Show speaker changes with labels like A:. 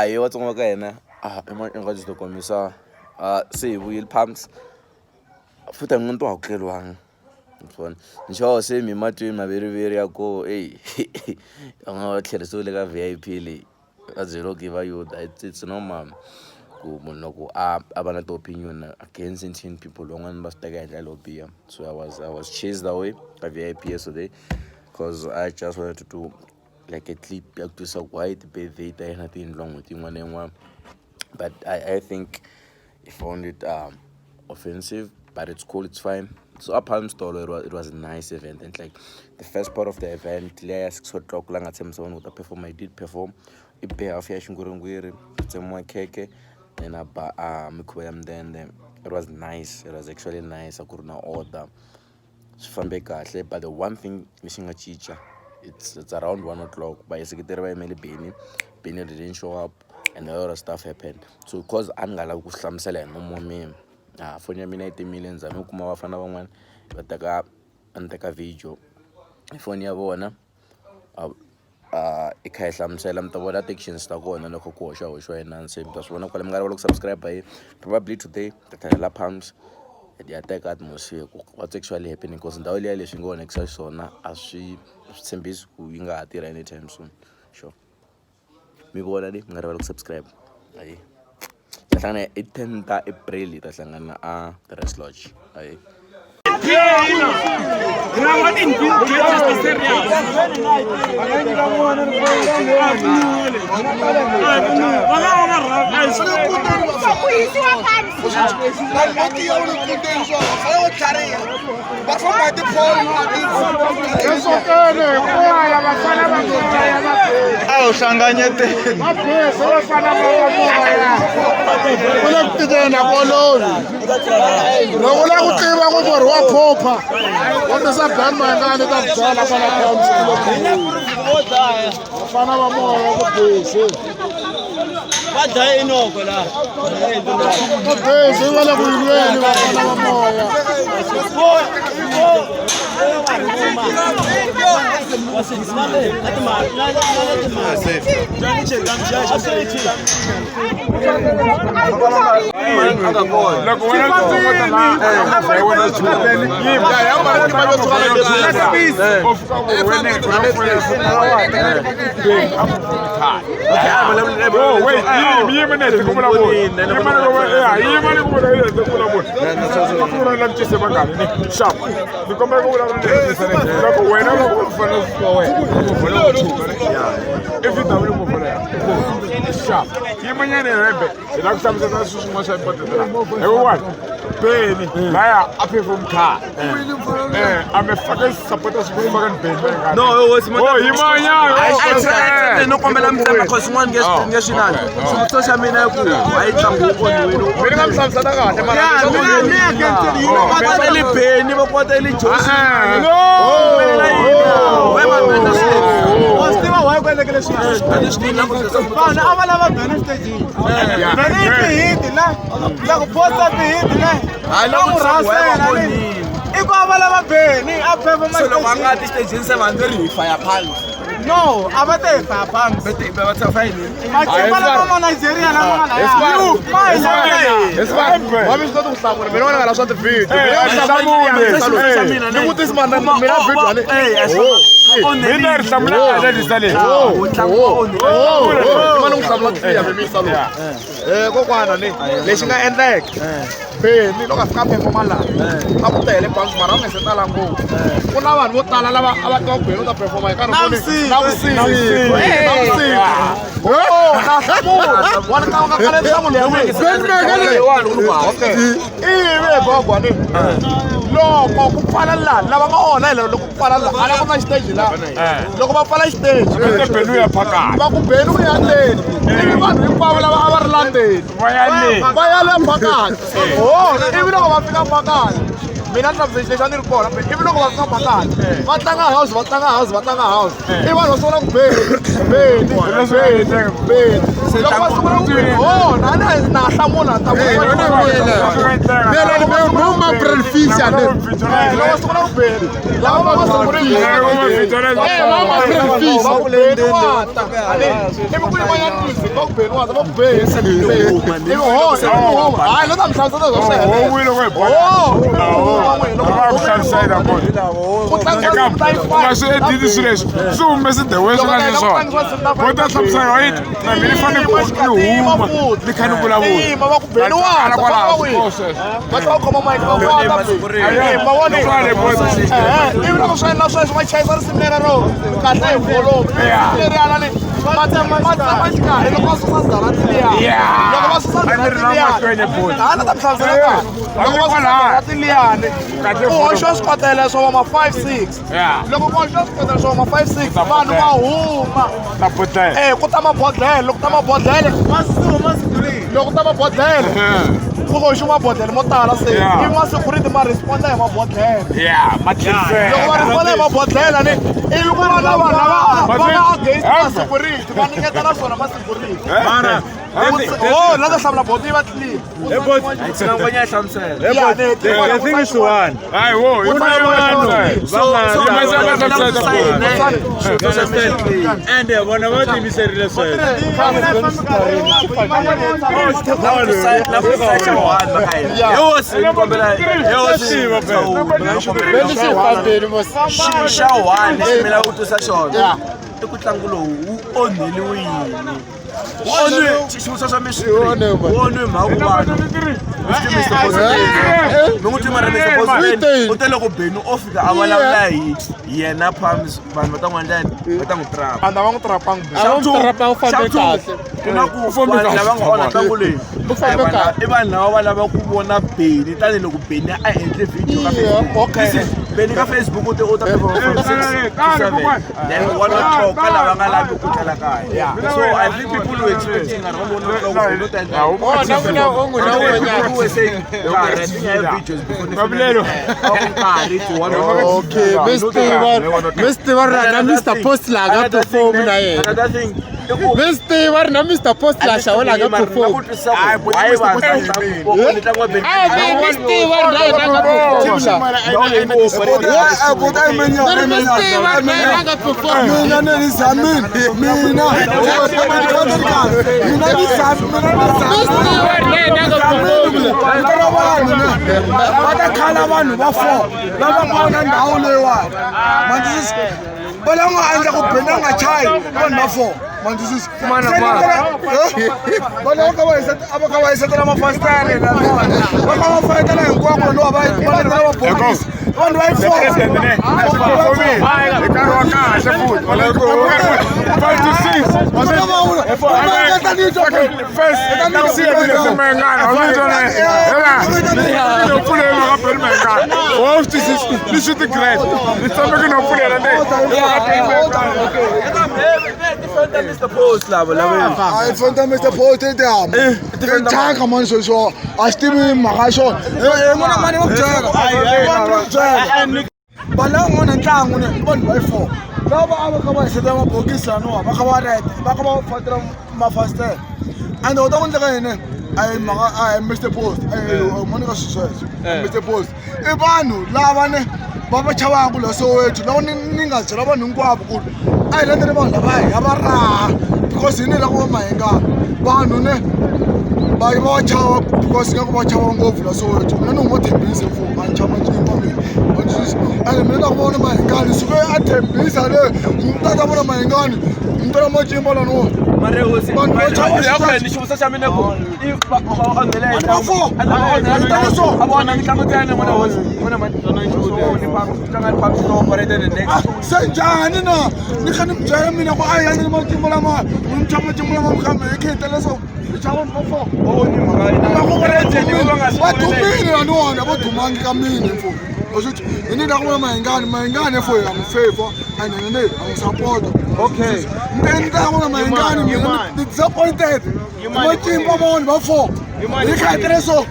A: Hayi watsonga ka yena nga just komisa se vuyile pumps futhi nginto akuhlelwanga ngifona ngisho se mimatweni maberiveri yako anga tlherisole ka VIP le a zero give you it's normal ku munhu ku abana to opinion against certain people longan basteka endlela lobia. So I was chased away by VIP yesterday because I just wanted to do like a clip to so white birthday there nothing wrong with one. But I think I found it offensive, but it's cool, it's fine. So up Palm Store, it was a nice event, and like the first part of the event, last so talk lang at some someone with a perform. I did perform. It pay off yashing gurungwiri, some more cake, and then it was nice. It was actually nice. I could not order. But the one thing missing a chicha, it's around 1 o'clock. By secretary Benny didn't show up, and a lot of stuff happened. So cause angala kuslamsela no more me. For me 90 millions and ukuma wafana bangwan bataka antaka video. Phone yabona ikhayihlamsela mtabola actions takona lokho kosha usho enanse mtasibona kwale mngala lo subscribe by probably today tatala pumps the attack atmosphere what's actually happening because ndawo le leswi ngone kusasona asithembisi ku inga atira anytime soon. Sure mi bona le mngala lo subscribe ayi tahlangana 10 April tahlangana the Rest Lodge ayi
B: Popa, what does that done, my man? That's all I'm Benny, I pay from car. I'm a fucking supporter from Benny. No, it was my I tried no comment because one gets national. So social media, I can go on. When I'm some Sadaka, no, abate fire pump. Nigeria Benny, look at Captain from Allah. Up there, Pans Maran and Setalango. Unawan, what Talala, our dog, will not perform. I can't see. Oh, that's more. One count of someone. No, Kupala, Lava, look Kupala, I have a stage. Look about Palace stage. Baku Benu and everyone will power our landed. Why are they? Oh, even though I pick up my gun.
C: mina na lexi a ni ri kona ivi loko va famba kahle va tlanga house i vanhu va sungula ku beni loko va sungula ku beni na hlamula ta uhoxa swikwatela swo ma 5-6 loko ku hoxa swikwatela swo ma 5-6 vanhu va huma ku ta mabodhlele loko ta mabodhlele ku hoxa mabodhlele mo tala se ivi ma-security ma responda hi mabodhlele loko va responda hi mabodhlele ni ivi ku va na vanhu lava va nga against ma-security va ningeta na swona ma-security lava hlamula boti yi va clean
D: The thing is one. And one of them is a relationship.
E: Mr. Postler got perform na yena. Mr. Postler shawela ga perform.
A: Mr. Post lava
C: I found Mr. Post there. Taka man so astimi makasho. Ngona mani ngokujaka. Balanga ntlangu ne bonke bayi4. Laba abakaba isetha amabhokisi ano abakaba red bakaba fatira mafastel. And odakundleka yena ay Mr. Post Monica Success Mr. Post ibanu laba ne baba chawanga kulo Soweto loko ningazela abantu hinkwavo ku ayi lendele vanhu lava yabara because yini la ku mahenga vanhu ne va chava because nga ku va chava ngopfu la Soweto mina ni ngo thembisa mfu anchama ncimba mina and mina ku vona mahengani suke a thembisa le mtata vona mahengani mtata macimba la no
A: mare hosi vanhu va chava ni xivutiso xa mina ku abona mitlangu tani mona hosi mona matona nchudo ni pa tlanga pa no operate the next
C: senjani na ni khani mbyela mina ku ayi ni macimba lama mchama cimba lama mkhambe ekhethela so chava mfo
A: ni maka
C: vadumile van'wana va dumangi ka mina mfu oswiti ini da kuma mahengani for ya mfavor and then I'm support
A: okay
C: then da kuma mahengani disappointed macimba mona va 4 ikhathele so